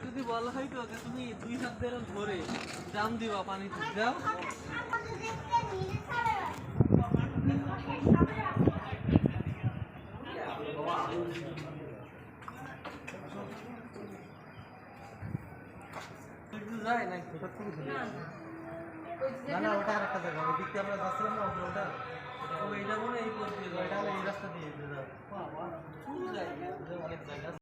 যদি বলা হয় তো যে তুমি 2 হাত দিয়ে ধরে জাম দিবা পানি যাও যায় না না ওটা আর একটা জায়গা ওই দিকতে আমরা যাচ্ছিলাম না ওটা এইটা মনে এই রাস্তা দিয়ে